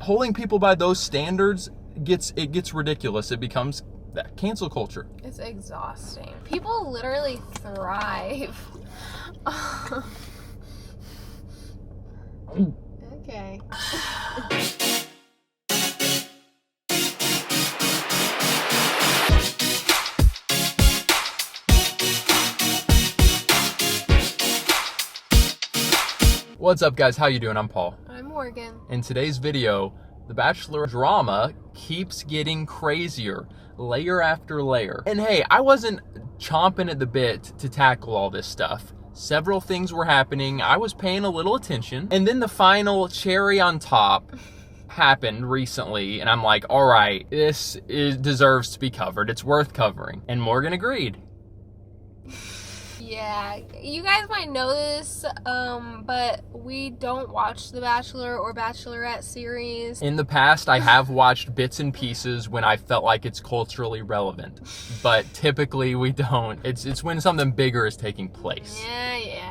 Holding people by those standards gets ridiculous. It becomes that cancel culture. It's exhausting. People literally thrive. Okay. What's up, guys? How you doing? I'm Paul. I'm Morgan. In today's video, the Bachelor drama keeps getting crazier, layer after layer. And hey, I wasn't chomping at the bit to tackle all this stuff. Several things were happening. I was paying a little attention. And then the final cherry on top happened recently. And I'm like, all right, deserves to be covered. It's worth covering. And Morgan agreed. Yeah, you guys might know this, but we don't watch The Bachelor or Bachelorette series. In the past, I have watched bits and pieces when I felt like it's culturally relevant, but typically we don't. It's when something bigger is taking place.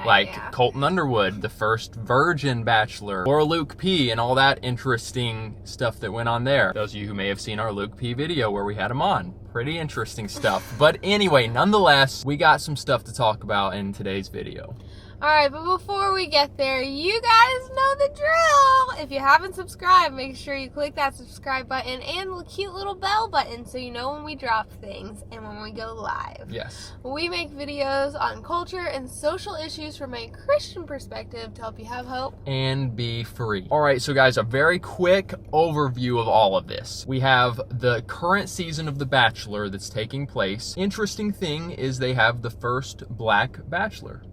Like Colton Underwood, the first virgin Bachelor, or Luke P, and all that interesting stuff that went on there. Those of you who may have seen our Luke P video where we had him on. Pretty interesting stuff. But anyway, nonetheless, we got some stuff to talk about in today's video. Alright, but before we get there, you guys know the drill. If you haven't subscribed, make sure you click that subscribe button and the cute little bell button so you know when we drop things and when we go live. Yes. We make videos on culture and social issues from a Christian perspective to help you have hope and be free. Alright, so guys, a very quick overview of all of this. We have the current season of The Bachelor that's taking place. Interesting thing is they have the first black Bachelor.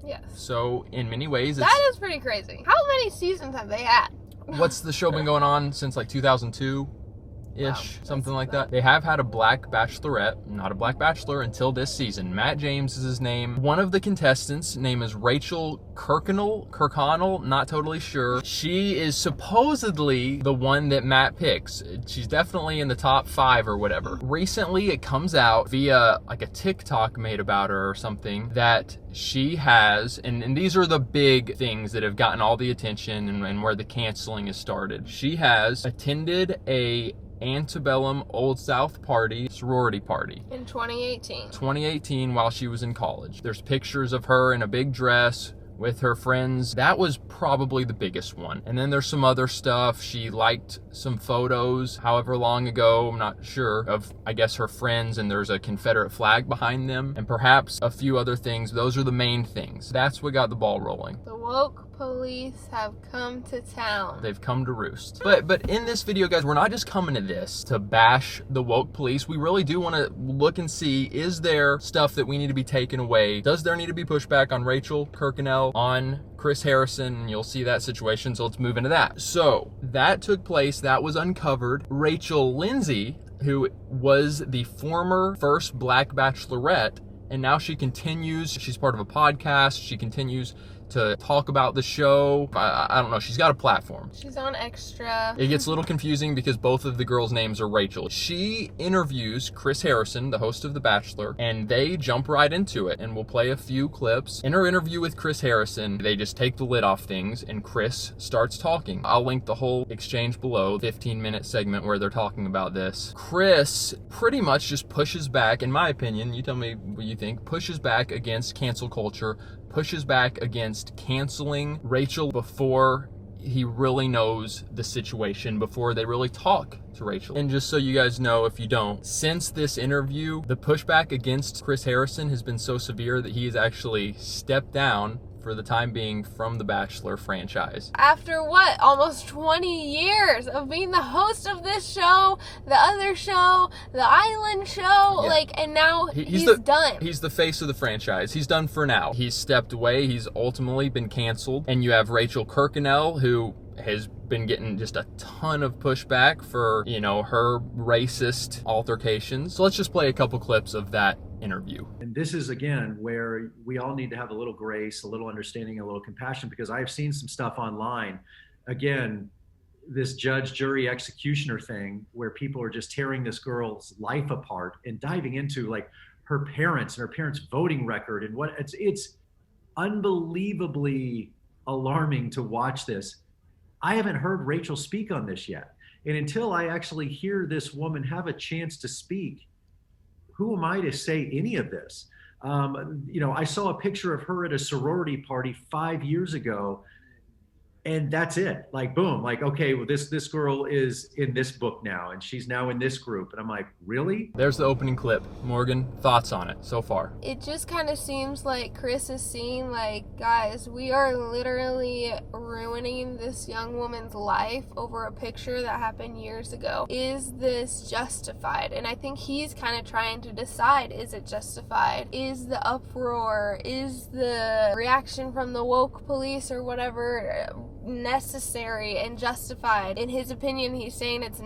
Yes. So, in many ways, that is pretty crazy. How many seasons have they had? What's the show been going on since like 2002? Ish, something like that. They have had a black bachelorette, not a black bachelor until this season. Matt James is his name. One of the contestants' name is Rachael Kirkconnell, not totally sure. She is supposedly the one that Matt picks. She's definitely in the top 5 or whatever. Recently, it comes out via like a TikTok made about her or something that she has, and these are the big things that have gotten all the attention and where the canceling has started. She has attended a antebellum Old South party, sorority party. In 2018. 2018 while she was in college. There's pictures of her in a big dress with her friends. That was probably the biggest one. And then there's some other stuff. She liked some photos however long ago, I'm not sure, of I guess her friends, and there's a Confederate flag behind them, and perhaps a few other things. Those are the main things. That's what got the ball rolling. The woke police have come to town. They've come to roost. But in this video, guys, we're not just coming to this to bash the woke police. We really do want to look and see, is there stuff that we need to be taken away? Does there need to be pushback on Rachael Kirkconnell, on Chris Harrison? You'll see that situation, so let's move into that. So that took place, that was uncovered. Lindsay, who was the former first black bachelorette, and now she continues, she's part of a podcast, she continues to talk about the show. I don't know, she's got a platform. She's on Extra. It gets a little confusing because both of the girls' names are Rachel. She interviews Chris Harrison, the host of The Bachelor, and they jump right into it. And we'll play a few clips. In her interview with Chris Harrison, they just take the lid off things and Chris starts talking. I'll link the whole exchange below, 15-minute segment where they're talking about this. Chris pretty much just pushes back, in my opinion, you tell me what you think, pushes back against cancel culture, pushes back against canceling Rachael before he really knows the situation, before they really talk to Rachael. And just so you guys know, if you don't, since this interview, the pushback against Chris Harrison has been so severe that he has actually stepped down for the time being from the Bachelor franchise. After what? Almost 20 years of being the host of this show, the other show, the island show, and now he's done. He's the face of the franchise. He's done for now. He's stepped away. He's ultimately been canceled. And you have Rachael Kirkconnell, who has been getting just a ton of pushback for, her racist altercations. So let's just play a couple clips of that interview. And this is, again, where we all need to have a little grace, a little understanding, a little compassion, because I've seen some stuff online. Again, this judge, jury, executioner thing where people are just tearing this girl's life apart and diving into like her parents and her parents' voting record and what it's unbelievably alarming to watch this. I haven't heard Rachael speak on this yet. And until I actually hear this woman have a chance to speak, who am I to say any of this? I saw a picture of her at a sorority party 5 years ago, and that's it. Like, boom, like, okay, well, this girl is in this book now, and she's now in this group. And I'm like, really? There's the opening clip. Morgan, thoughts on it so far? It just kind of seems like Chris is seeing, like, guys, we are literally ruining this young woman's life over a picture that happened years ago. Is this justified? And I think he's kind of trying to decide, is it justified? Is the uproar, is the reaction from the woke police or whatever necessary and justified? In his opinion, he's saying it's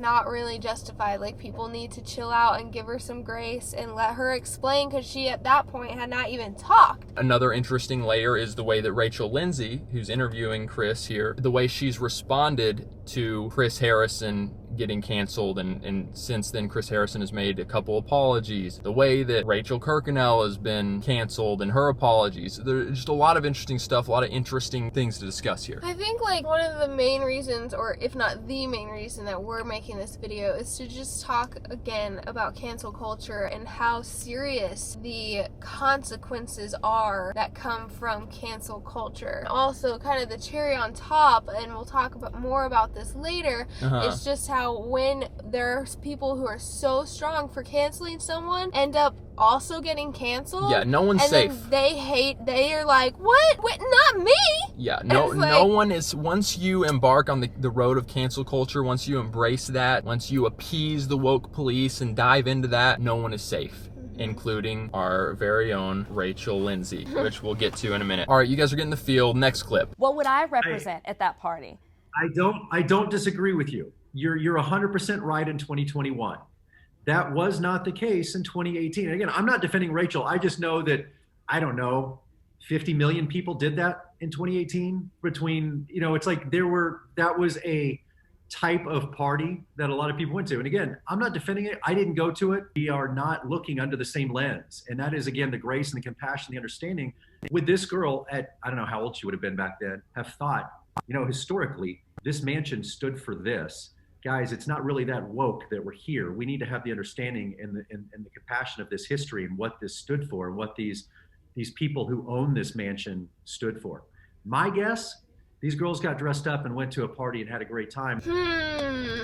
not really justified. Like, people need to chill out and give her some grace and let her explain, because she at that point had not even talked. Another interesting layer is the way that Rachael Lindsay, who's interviewing Chris here, the way she's responded to Chris Harrison getting canceled, and since then Chris Harrison has made a couple apologies. The way that Rachael Kirkconnell has been canceled and her apologies. There's just a lot of interesting stuff, a lot of interesting things to discuss here. I think, like, one of the main reasons, or if not the main reason that we're making this video, is to just talk again about cancel culture and how serious the consequences are that come from cancel culture. Also, kind of the cherry on top, and we'll talk more about this later, is just how when there's people who are so strong for canceling someone end up also getting canceled. Yeah, no one's safe. Then they are like, what? Not me. Yeah, no one is. Once you embark on the road of cancel culture, once you embrace that, once you appease the woke police and dive into that, no one is safe, including our very own Rachael Lindsay, which we'll get to in a minute. All right, you guys are getting the field. Next clip. What would I represent at that party? I don't disagree with you. You're 100% right in 2021. That was not the case in 2018. And again, I'm not defending Rachael. I just know that, I don't know, 50 million people did that in 2018 between, it's like that was a type of party that a lot of people went to. And again, I'm not defending it. I didn't go to it. We are not looking under the same lens. And that is, again, the grace and the compassion, the understanding. With this girl at, I don't know how old she would have been back then, have thought, historically, this mansion stood for this. Guys, it's not really that woke that we're here. We need to have the understanding and the compassion of this history and what this stood for and what these people who own this mansion stood for. My guess, these girls got dressed up and went to a party and had a great time.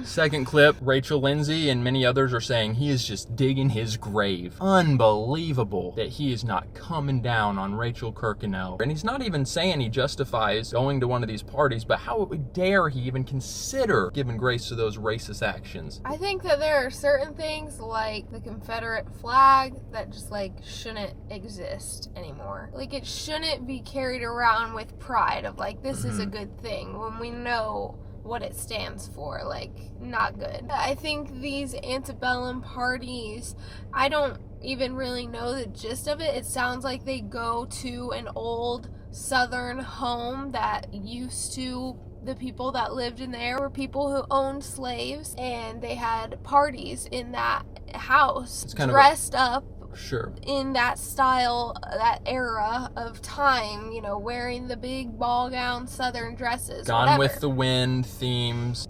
Second clip, Rachael Lindsay and many others are saying he is just digging his grave. Unbelievable that he is not coming down on Rachael Kirkconnell. And he's not even saying he justifies going to one of these parties, but how dare he even consider giving grace to those racist actions? I think that there are certain things like the Confederate flag that just, like, shouldn't exist anymore. Like, it shouldn't be carried around with pride of, like, this is a good thing when we know what it stands for. Like, not good. I think these antebellum parties, I don't even really know the gist of it. It sounds like they go to an old southern home that used to, the people that lived in there were people who owned slaves, and they had parties in that house, dressed up Sure. in that style, that era of time, wearing the big ball gown southern dresses. Gone with the Wind themes.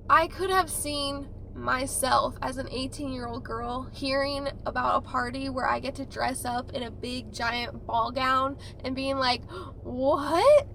I could have seen myself as an 18-year-old girl hearing about a party where I get to dress up in a big giant ball gown and being like, what?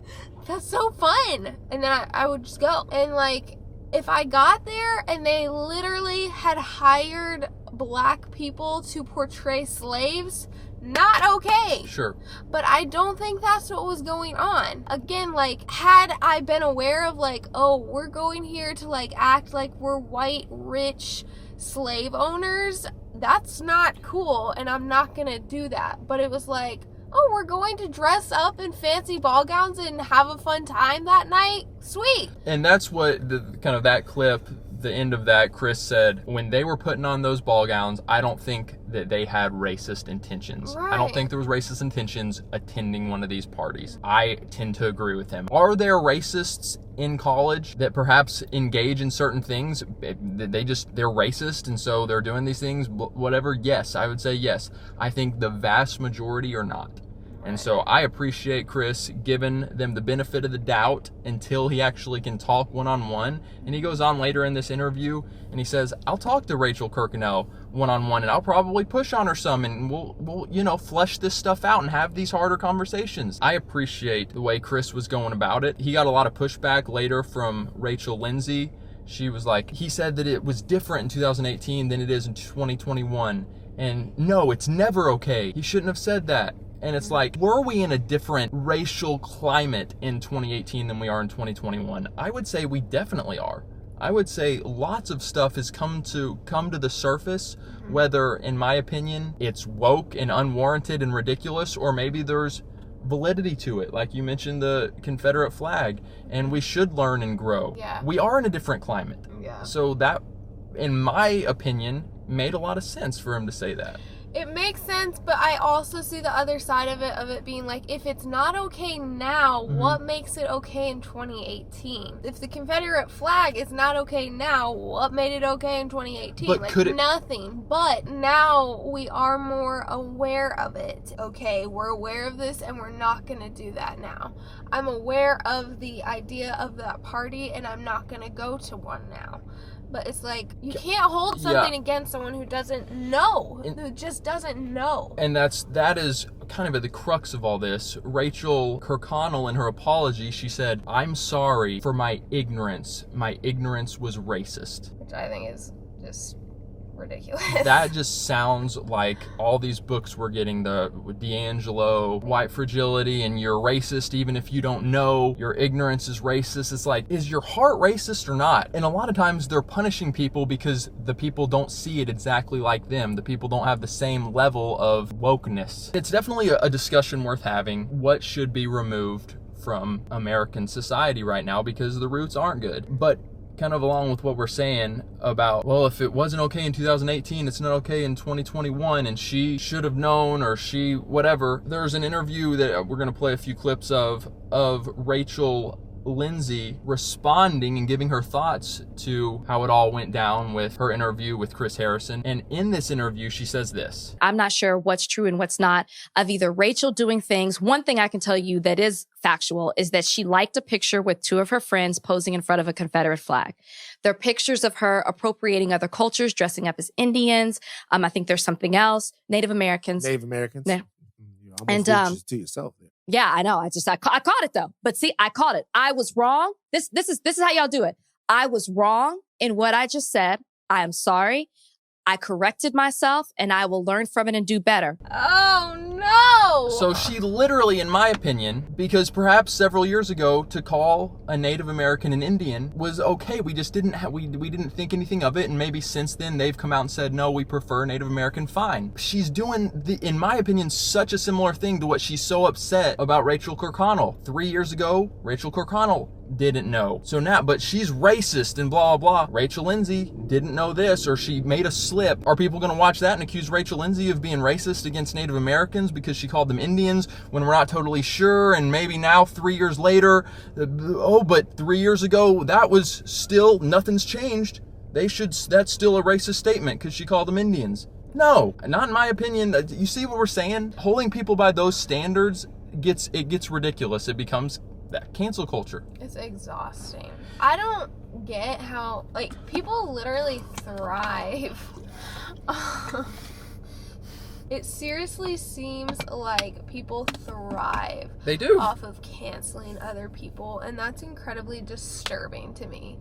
That's so fun. And then I would just go. And, like, if I got there and they literally had hired black people to portray slaves, not okay. Sure. But I don't think that's what was going on. Again, like, had I been aware of, like, oh, we're going here to, like, act like we're white, rich slave owners, that's not cool, and I'm not gonna do that. But it was like, oh, we're going to dress up in fancy ball gowns and have a fun time that night? Sweet. And that's what that clip, the end of that, Chris said, when they were putting on those ball gowns, I don't think that they had racist intentions. Right. I don't think there was racist intentions attending one of these parties. I tend to agree with him. Are there racists in college that perhaps engage in certain things? They're racist and so they're doing these things, whatever? Yes, I would say yes. I think the vast majority are not. And so I appreciate Chris giving them the benefit of the doubt until he actually can talk one-on-one. And he goes on later in this interview and he says, I'll talk to Rachael Kirkconnell one-on-one and I'll probably push on her some and we'll flesh this stuff out and have these harder conversations. I appreciate the way Chris was going about it. He got a lot of pushback later from Rachel Lindsay. She was like, he said that it was different in 2018 than it is in 2021. And no, it's never okay. He shouldn't have said that. And it's like, were we in a different racial climate in 2018 than we are in 2021? I would say we definitely are. I would say lots of stuff has come to the surface, whether, in my opinion, it's woke and unwarranted and ridiculous, or maybe there's validity to it. Like you mentioned the Confederate flag, and we should learn and grow. Yeah. We are in a different climate. Yeah. So that, in my opinion, made a lot of sense for him to say that. It makes sense, but I also see the other side of it being like, if it's not okay now, what makes it okay in 2018? If the Confederate flag is not okay now, what made it okay in 2018? But could it... Nothing. But now we are more aware of it. Okay, we're aware of this and we're not going to do that now. I'm aware of the idea of that party and I'm not going to go to one now. But it's like, you can't hold something against someone who doesn't know, who just doesn't know. And that is kind of at the crux of all this. Rachael Kirkconnell, in her apology, she said, I'm sorry for my ignorance. My ignorance was racist. Which I think is just ridiculous. That just sounds like all these books we're getting, the D'Angelo, white fragility, and you're racist even if you don't know, your ignorance is racist. It's like, is your heart racist or not? And a lot of times they're punishing people because the people don't see it exactly like them. The people don't have the same level of wokeness. It's definitely a discussion worth having. What should be removed from American society right now because the roots aren't good. But kind of along with what we're saying about, well, if it wasn't okay in 2018, it's not okay in 2021, and she should have known, or she whatever. There's an interview that we're going to play a few clips of Rachel Lindsay responding and giving her thoughts to how it all went down with her interview with Chris Harrison. And in this interview, she says this. I'm not sure what's true and what's not of either Rachel doing things. One thing I can tell you that is factual is that she liked a picture with two of her friends posing in front of a Confederate flag. There are pictures of her appropriating other cultures, dressing up as Indians. I think there's something else. Native Americans. Native Americans. Yeah. You almost to yourself there. Yeah, I know. I caught it though. But see, I caught it. I was wrong. This is how y'all do it. I was wrong in what I just said. I am sorry. I corrected myself and I will learn from it and do better. Oh no! So she literally, in my opinion, because perhaps several years ago to call a Native American an Indian was okay. We just didn't we didn't think anything of it, and maybe since then they've come out and said no, we prefer Native American. Fine. She's doing in my opinion, such a similar thing to what she's so upset about Rachael Kirkconnell. 3 years ago, Rachael Kirkconnell didn't know. So now, but she's racist and blah, blah, blah. Rachel Lindsay didn't know this, or she made a slip. Are people going to watch that and accuse Rachel Lindsay of being racist against Native Americans because she called them Indians when we're not totally sure? And maybe now 3 years later, but 3 years ago, that was still, nothing's changed. That's still a racist statement because she called them Indians. No, not in my opinion. You see what we're saying? Holding people by those standards gets ridiculous. It becomes that cancel culture. It's exhausting. I don't get how, people literally thrive. It seriously seems like people thrive. They do. Off of canceling other people, and that's incredibly disturbing to me.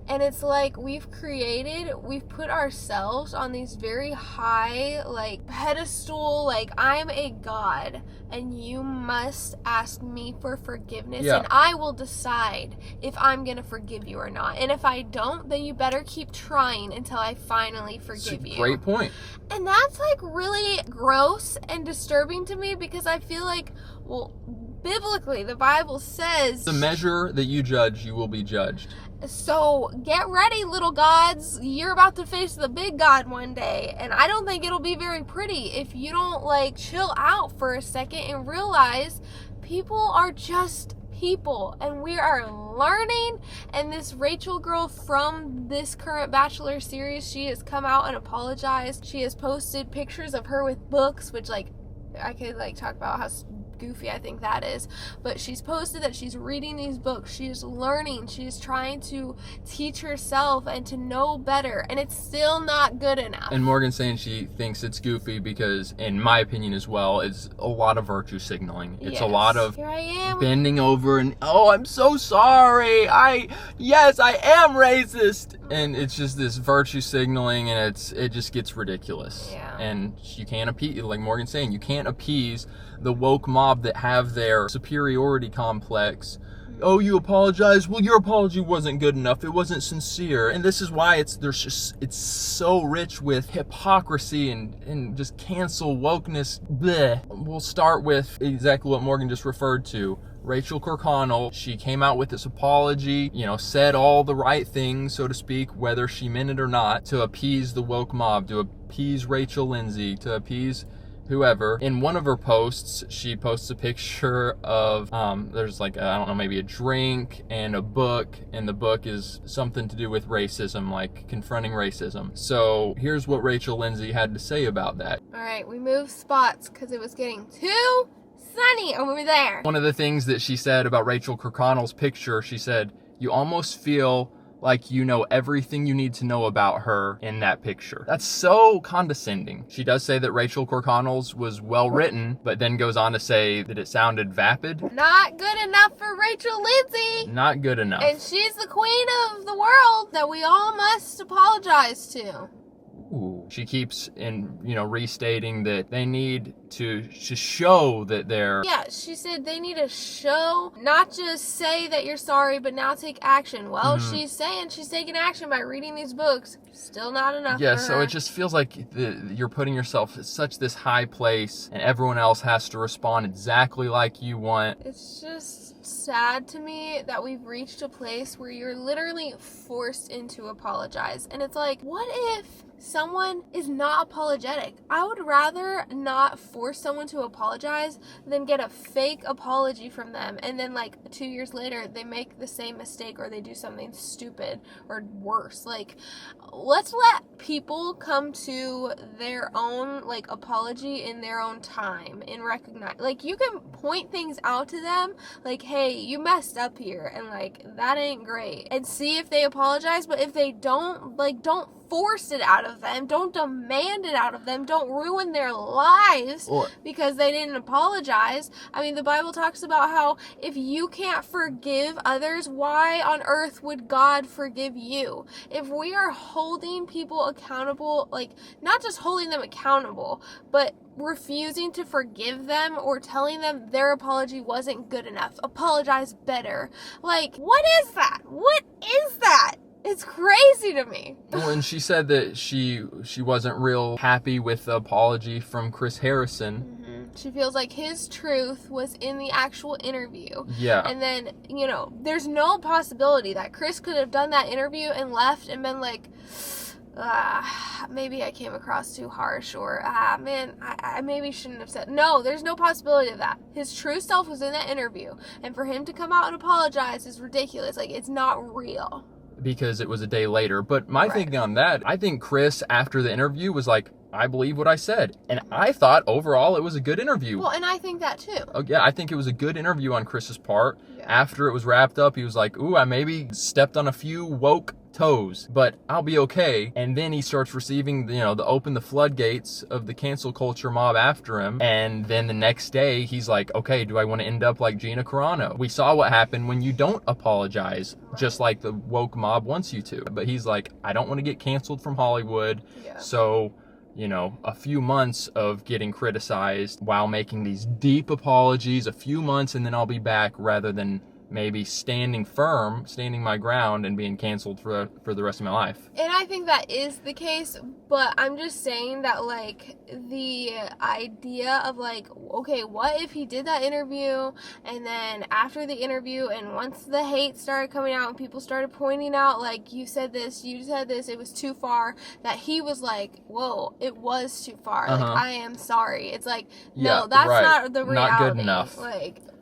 And it's like we've put ourselves on these very high, pedestal, I'm a god, and you must ask me for forgiveness, and I will decide if I'm gonna forgive you or not. And if I don't, then you better keep trying until I finally forgive you. Great point. And that's really gross and disturbing to me, because I feel like, biblically, the Bible says, the measure that you judge, you will be judged. So get ready, little gods. You're about to face the big God one day. And I don't think it'll be very pretty if you don't chill out for a second and realize people are just people, and we are learning. And this Rachael girl from this current Bachelor series, she has come out and apologized. She has posted pictures of her with books, which I could talk about how goofy I think that is. But she's posted that she's reading these books. She is learning. She's trying to teach herself and to know better. And it's still not good enough. And Morgan's saying she thinks it's goofy because, in my opinion as well, it's a lot of virtue signaling. It's a lot of here I am. bending over and, oh, I'm so sorry. Yes, I am racist. And it's just this virtue signaling, and it just gets ridiculous. Yeah. And you can't appease, like Morgan's saying, you can't appease the woke mob that have their superiority complex. Oh, you apologize? Well, your apology wasn't good enough. It wasn't sincere. And this is why it's so rich with hypocrisy and just cancel wokeness. Bleh. We'll start with exactly what Morgan just referred to. Rachael Kirkconnell, she came out with this apology, said all the right things, so to speak, whether she meant it or not, to appease the woke mob, to appease Rachel Lindsay, to appease whoever. In one of her posts, she posts a picture of, there's like, I don't know, maybe a drink and a book, and the book is something to do with racism, like confronting racism. So here's what Rachel Lindsay had to say about that. All right, we moved spots because it was getting too sunny over there. One of the things that she said about Rachael Kirkconnell's picture, she said, you almost feel like you know everything you need to know about her in that picture. That's so condescending. She does say that Rachael Kirkconnell's was well written, but then goes on to say that it sounded vapid. Not good enough for Rachel Lindsay. Not good enough. And she's the queen of the world that we all must apologize to. Ooh. She keeps restating that they need to show that they're... Yeah, she said they need to show, not just say that you're sorry, but now take action. Well, she's saying she's taking action by reading these books. Still not enough Yeah, for so her. it just feels like you're putting yourself at such this high place, and everyone else has to respond exactly like you want. It's just sad to me that we've reached a place where you're literally forced into apologize. And it's like, what if someone is not apologetic? I would rather not force someone to apologize than get a fake apology from them, and then like 2 years later they make the same mistake or they do something stupid or worse. Like, let's let people come to their own apology in their own time and recognize, you can point things out to them, like, hey, you messed up here and that ain't great, and see if they apologize. But if they don't, don't force it out of them, don't demand it out of them, don't ruin their lives because they didn't apologize. I mean, the Bible talks about how if you can't forgive others, why on earth would God forgive you? If we are holding people accountable, not just holding them accountable, but refusing to forgive them or telling them their apology wasn't good enough, apologize better. What is that? What is that? It's crazy to me. Well, and she said that she wasn't real happy with the apology from Chris Harrison. She feels like his truth was in the actual interview. Yeah. And then, there's no possibility that Chris could have done that interview and left and been like, maybe I came across too harsh, or man, I maybe shouldn't have said. No, there's no possibility of that. His true self was in that interview, and for him to come out and apologize is ridiculous. It's not real. Because it was a day later. But my thinking on that, I think Chris, after the interview, was like, I believe what I said. And I thought overall it was a good interview. Well, and I think that too. Oh, yeah, I think it was a good interview on Chris's part. Yeah. After it was wrapped up, he was like, ooh, I maybe stepped on a few woke toes, but I'll be okay. And then he starts receiving, the open the floodgates of the cancel culture mob after him. And then the next day, he's like, okay, do I want to end up like Gina Carano? We saw what happened when you don't apologize, just like the woke mob wants you to. But he's like, I don't want to get canceled from Hollywood. Yeah. So, a few months of getting criticized while making these deep apologies, a few months, and then I'll be back, rather than maybe standing my ground and being canceled for the rest of my life. And I think that is the case, but I'm just saying that the idea of okay, what if he did that interview, and then after the interview and once the hate started coming out and people started pointing out you said this, it was too far, that he was like, whoa, it was too far. I am sorry. It's no, that's not the reality. Not good enough.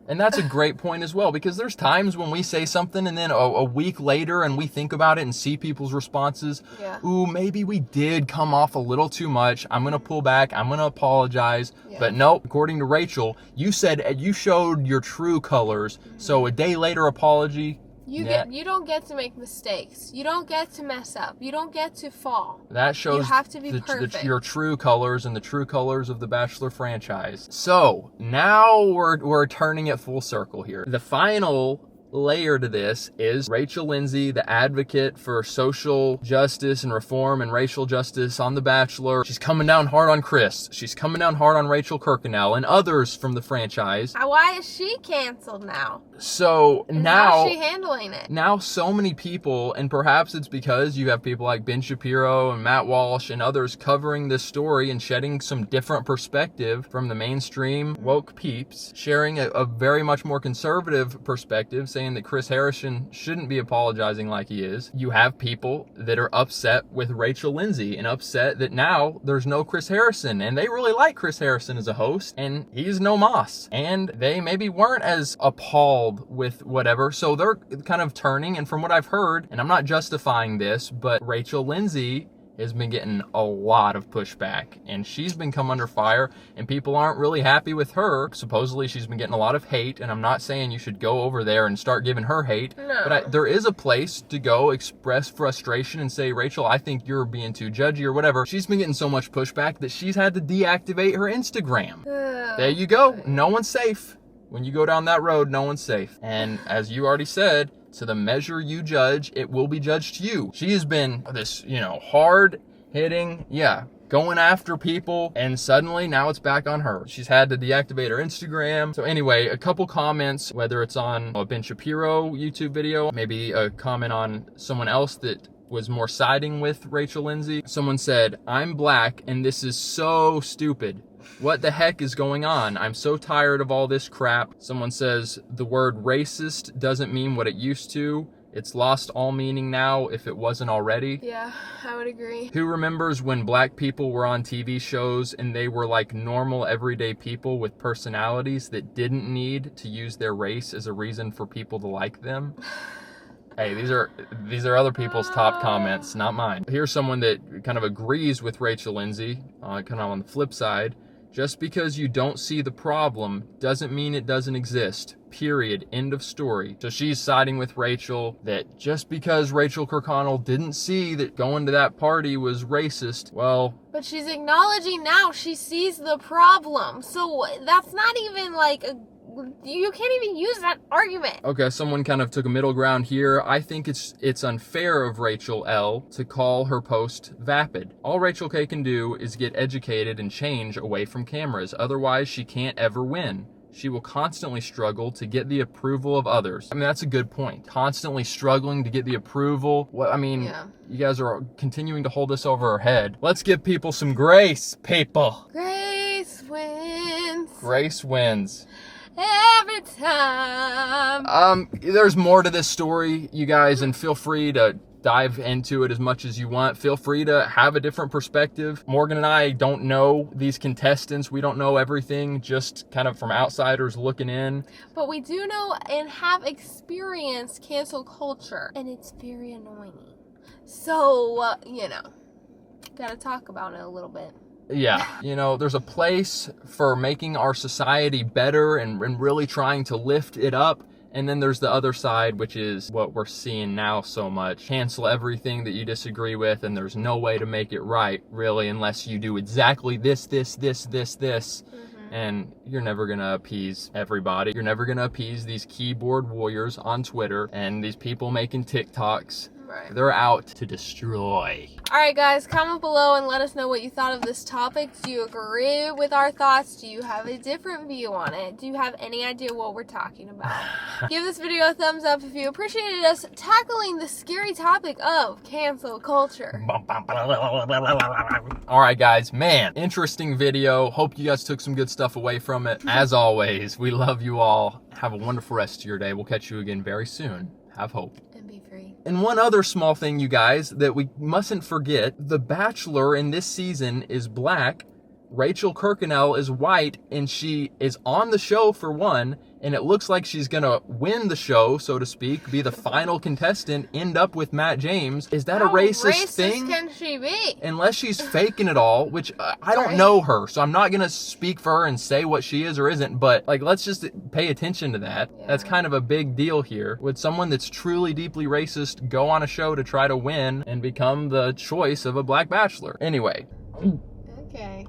And that's a great point as well, because there's times when we say something and then a week later and we think about it and see people's responses. Yeah. Ooh, maybe we did come off a little too much. I'm going to pull back. I'm going to apologize. Yeah. But no, according to Rachael, you said you showed your true colors. So a day later apology. You don't get to make mistakes. You don't get to mess up. You don't get to fall. That shows you have to be perfect. Your true colors and the true colors of the Bachelor franchise. So now we're turning it full circle here. The final layer to this is Rachel Lindsay, the advocate for social justice and reform and racial justice on The Bachelor. She's coming down hard on Chris. She's coming down hard on Rachael Kirkconnell and others from the franchise. Why is she canceled now? So And now, how's she handling it? now so many people, and perhaps it's because you have people like Ben Shapiro and Matt Walsh and others covering this story and shedding some different perspective from the mainstream woke peeps, sharing a very much more conservative perspective, saying that Chris Harrison shouldn't be apologizing like he is. You have people that are upset with Rachel Lindsay and upset that now there's no Chris Harrison, and they really like Chris Harrison as a host, and he's no Moss, and they maybe weren't as appalled with whatever, so they're kind of turning. And from what I've heard, and I'm not justifying this, but Rachel Lindsay has been getting a lot of pushback, and she's been come under fire, and people aren't really happy with her. Supposedly she's been getting a lot of hate, and I'm not saying you should go over there and start giving her hate, No. but there is a place to go express frustration and say, Rachel, I think you're being too judgy or whatever. She's been getting so much pushback that she's had to deactivate her Instagram. There you go. No one's safe. When you go down that road, no one's safe. And as you already said, to the measure you judge, it will be judged to you. She has been this, hard hitting, going after people, and suddenly now it's back on her. She's had to deactivate her Instagram. So anyway, a couple comments, whether it's on a Ben Shapiro YouTube video, maybe a comment on someone else that was more siding with Rachel Lindsay. Someone said, I'm black and this is so stupid. What the heck is going on? I'm so tired of all this crap. Someone says, the word racist doesn't mean what it used to. It's lost all meaning now if it wasn't already. Yeah, I would agree. Who remembers when black people were on TV shows and they were like normal everyday people with personalities that didn't need to use their race as a reason for people to like them? Hey, these are other people's top comments, not mine. Here's someone that kind of agrees with Rachel Lindsay, kind of on the flip side. Just because you don't see the problem doesn't mean it doesn't exist. Period. End of story. So she's siding with Rachel that just because Rachael Kirkconnell didn't see that going to that party was racist, well... But she's acknowledging now she sees the problem. So that's not even like you can't even use that argument. Okay, someone kind of took a middle ground here. I think it's unfair of Rachel L to call her post vapid. All Rachel K can do is get educated and change away from cameras. Otherwise, she can't ever win. She will constantly struggle to get the approval of others. I mean, that's a good point. Constantly struggling to get the approval. You guys are continuing to hold this over her head. Let's give people some grace, people. Grace wins. Grace wins. Every time. There's more to this story, you guys, and feel free to dive into it as much as you want. Feel free to have a different perspective. Morgan and I don't know these contestants. We don't know everything, just kind of from outsiders looking in. But we do know and have experienced cancel culture, and it's very annoying. So, gotta talk about it a little bit. Yeah, there's a place for making our society better and really trying to lift it up. And then there's the other side, which is what we're seeing now so much. Cancel everything that you disagree with, and there's no way to make it right, really, unless you do exactly this. And you're never gonna appease everybody. You're never gonna appease these keyboard warriors on Twitter and these people making TikToks. Right. They're out to destroy. Alright guys, comment below and let us know what you thought of this topic. Do you agree with our thoughts? Do you have a different view on it? Do you have any idea what we're talking about? Give this video a thumbs up if you appreciated us tackling the scary topic of cancel culture. Alright guys, man, interesting video. Hope you guys took some good stuff away from it. As always, we love you all. Have a wonderful rest of your day. We'll catch you again very soon. Have hope. And be free. And one other small thing, you guys, that we mustn't forget, The Bachelor in this season is black, Rachael Kirkconnell is white, and she is on the show for one, and it looks like she's gonna win the show, so to speak, be the final contestant, end up with Matt James. Is that a racist thing? Can she be? Unless she's faking it all, which I don't know her, so I'm not gonna speak for her and say what she is or isn't, but like, let's just pay attention to that. Yeah. That's kind of a big deal here. Would someone that's truly deeply racist go on a show to try to win and become the choice of a black bachelor? Anyway. Okay.